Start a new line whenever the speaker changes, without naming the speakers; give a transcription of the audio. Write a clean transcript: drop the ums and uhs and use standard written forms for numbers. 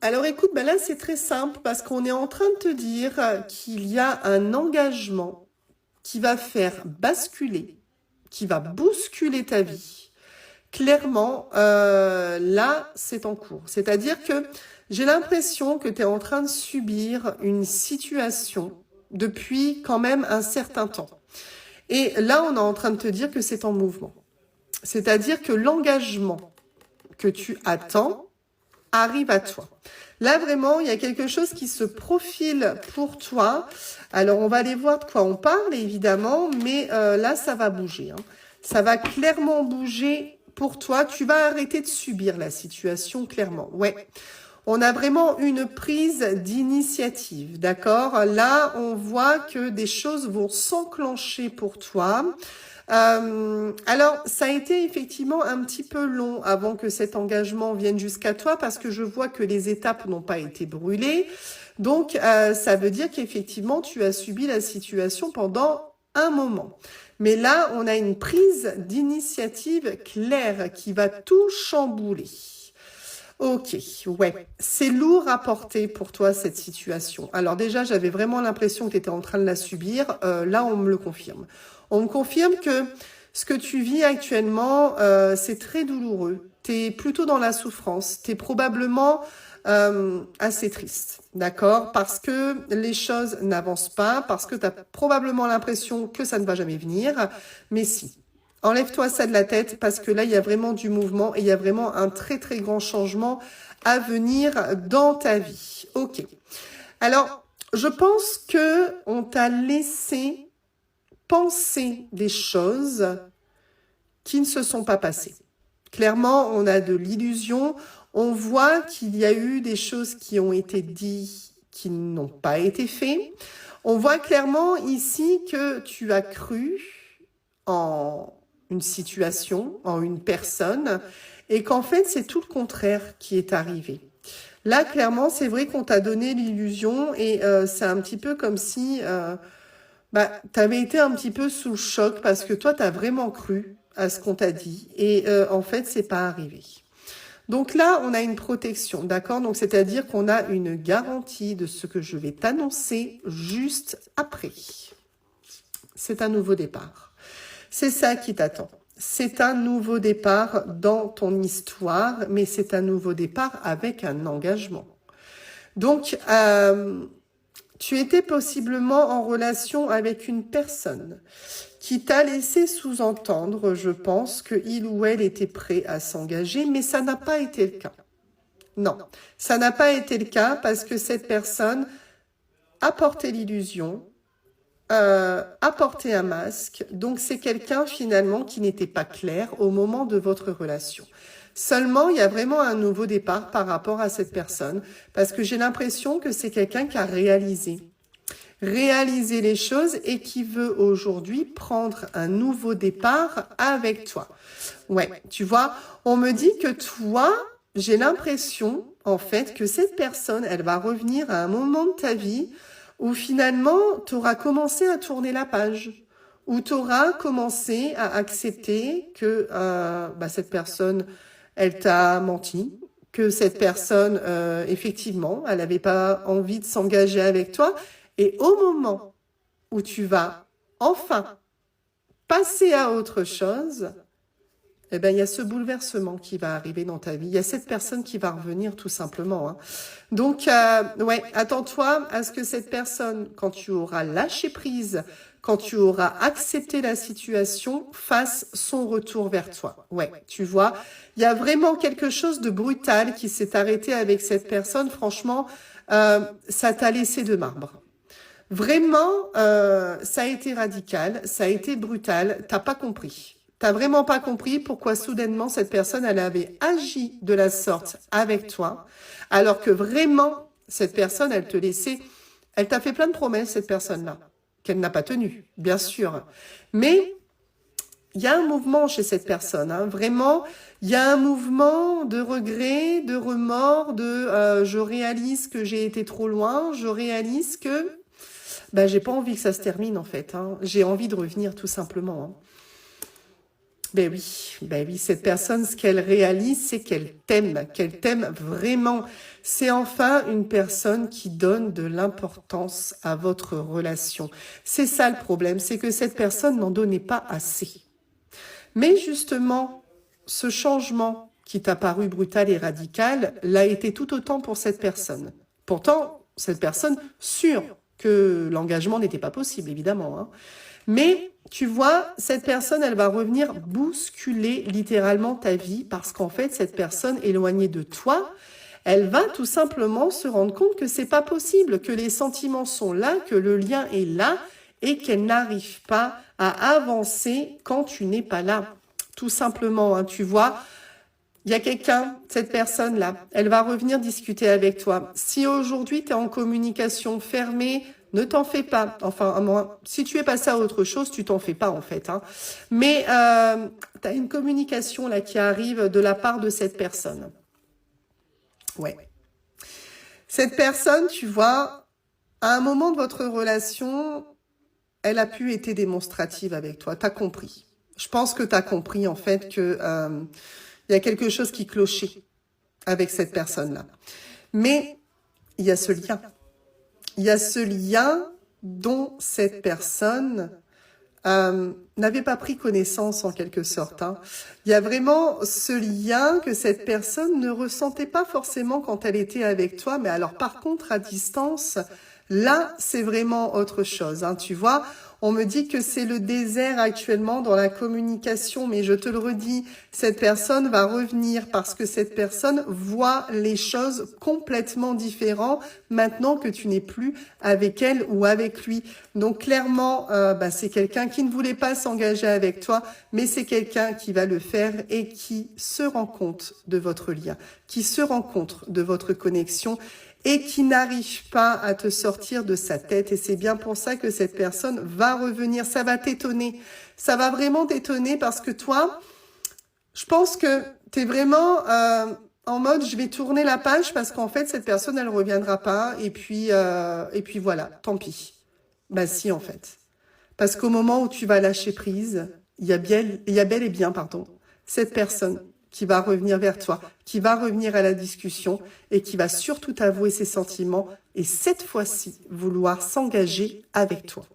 Alors écoute, ben là c'est très simple parce qu'on est en train de te dire qu'il y a un engagement qui va faire basculer, qui va bousculer ta vie. Clairement, là c'est en cours. C'est-à-dire que j'ai l'impression que tu es en train de subir une situation depuis quand même un certain temps. Et là on est en train de te dire que c'est en mouvement. C'est-à-dire que l'engagement que tu attends arrive à toi. Là, vraiment, il y a quelque chose qui se profile pour toi. Alors, on va aller voir de quoi on parle, évidemment, mais là, ça va bouger. Hein. Ça va clairement bouger pour toi. Tu vas arrêter de subir la situation, clairement. Ouais. On a vraiment une prise d'initiative, d'accord? Là, on voit que des choses vont s'enclencher pour toi. Alors, ça a été effectivement un petit peu long avant que cet engagement vienne jusqu'à toi parce que je vois que les étapes n'ont pas été brûlées. Donc, ça veut dire qu'effectivement, tu as subi la situation pendant un moment. Mais là, on a une prise d'initiative claire qui va tout chambouler. Ok, ouais, c'est lourd à porter pour toi cette situation. Alors déjà, j'avais vraiment l'impression que tu étais en train de la subir. Là, on me le confirme. On me confirme que ce que tu vis actuellement, c'est très douloureux. Tu es plutôt dans la souffrance. Tu es probablement assez triste, d'accord? Parce que les choses n'avancent pas, parce que tu as probablement l'impression que ça ne va jamais venir. Mais si. Enlève-toi ça de la tête parce que là, il y a vraiment du mouvement et il y a vraiment un très très grand changement à venir dans ta vie. Ok. Alors, je pense que on t'a laissé penser des choses qui ne se sont pas passées. Clairement, on a de l'illusion. On voit qu'il y a eu des choses qui ont été dites qui n'ont pas été faites. On voit clairement ici que tu as cru en une situation, en une personne, et qu'en fait, c'est tout le contraire qui est arrivé. Là, clairement, c'est vrai qu'on t'a donné l'illusion, et c'est un petit peu comme si tu avais été un petit peu sous le choc, parce que toi, tu as vraiment cru à ce qu'on t'a dit, et en fait, c'est pas arrivé. Donc là, on a une protection, d'accord? Donc, c'est-à-dire qu'on a une garantie de ce que je vais t'annoncer juste après. C'est un nouveau départ. C'est ça qui t'attend. C'est un nouveau départ dans ton histoire, mais c'est un nouveau départ avec un engagement. Donc, tu étais possiblement en relation avec une personne qui t'a laissé sous-entendre, je pense, qu'il ou elle était prêt à s'engager, mais ça n'a pas été le cas. Non, ça n'a pas été le cas parce que cette personne a porté l'illusion, a porté un masque, donc c'est quelqu'un finalement qui n'était pas clair au moment de votre relation. Seulement, il y a vraiment un nouveau départ par rapport à cette personne, parce que j'ai l'impression que c'est quelqu'un qui a réalisé les choses et qui veut aujourd'hui prendre un nouveau départ avec toi. Ouais, tu vois, on me dit que toi, j'ai l'impression en fait que cette personne, elle va revenir à un moment de ta vie où finalement, tu auras commencé à tourner la page, où tu auras commencé à accepter que cette personne, elle t'a menti, que cette personne, effectivement, elle n'avait pas envie de s'engager avec toi. Et au moment où tu vas enfin passer à autre chose, eh ben, il y a ce bouleversement qui va arriver dans ta vie. Il y a cette personne qui va revenir tout simplement. Hein. Donc, ouais, attends-toi à ce que cette personne, quand tu auras lâché prise, quand tu auras accepté la situation, fasse son retour vers toi. Ouais, tu vois, il y a vraiment quelque chose de brutal qui s'est arrêté avec cette personne. Franchement, ça t'a laissé de marbre. Vraiment, ça a été radical, ça a été brutal, t'as pas compris. T'as vraiment pas compris pourquoi soudainement cette personne, elle avait agi de la sorte avec toi, alors que vraiment, cette personne, elle te laissait, elle t'a fait plein de promesses, cette personne-là, qu'elle n'a pas tenues, bien sûr. Mais il y a un mouvement chez cette personne, hein, vraiment, il y a un mouvement de regret, de remords, de je réalise que j'ai été trop loin, je réalise que j'ai pas envie que ça se termine en fait, hein. J'ai envie de revenir tout simplement. Hein. Ben oui, cette personne, ce qu'elle réalise, c'est qu'elle t'aime vraiment. C'est enfin une personne qui donne de l'importance à votre relation. C'est ça le problème, c'est que cette personne n'en donnait pas assez. Mais justement, ce changement qui t'a paru brutal et radical l'a été tout autant pour cette personne. Pourtant, cette personne, sûre que l'engagement n'était pas possible, évidemment, hein. Mais tu vois, cette personne, elle va revenir bousculer littéralement ta vie parce qu'en fait, cette personne éloignée de toi, elle va tout simplement se rendre compte que c'est pas possible, que les sentiments sont là, que le lien est là et qu'elle n'arrive pas à avancer quand tu n'es pas là. Tout simplement, hein, tu vois. Il y a quelqu'un, cette personne-là, elle va revenir discuter avec toi. Si aujourd'hui tu es en communication fermée, ne t'en fais pas. Enfin, à moins, si tu es passé à autre chose, tu t'en fais pas en fait, hein. Mais tu as une communication là qui arrive de la part de cette personne. Ouais. Cette personne, tu vois, à un moment de votre relation, elle a pu être démonstrative avec toi. Tu as compris. Je pense que tu as compris en fait que il y a quelque chose qui clochait avec cette personne-là. Mais il y a ce lien. Il y a ce lien dont cette personne n'avait pas pris connaissance en quelque sorte, hein. Il y a vraiment ce lien que cette personne ne ressentait pas forcément quand elle était avec toi, mais alors par contre à distance, là c'est vraiment autre chose, hein, tu vois. On me dit que c'est le désert actuellement dans la communication, mais je te le redis, cette personne va revenir parce que cette personne voit les choses complètement différentes maintenant que tu n'es plus avec elle ou avec lui. Donc clairement, c'est quelqu'un qui ne voulait pas s'engager avec toi, mais c'est quelqu'un qui va le faire et qui se rend compte de votre lien, qui se rend compte de votre connexion et qui n'arrive pas à te sortir de sa tête. Et c'est bien pour ça que cette personne va revenir. Ça va t'étonner. Ça va vraiment t'étonner parce que toi, je pense que tu es vraiment en mode je vais tourner la page parce qu'en fait, cette personne, elle ne reviendra pas. Et puis voilà, tant pis. Bah si, en fait. Parce qu'au moment où tu vas lâcher prise, il y a bel et bien, cette personne qui va revenir vers toi, qui va revenir à la discussion et qui va surtout t'avouer ses sentiments et cette fois-ci vouloir s'engager avec toi.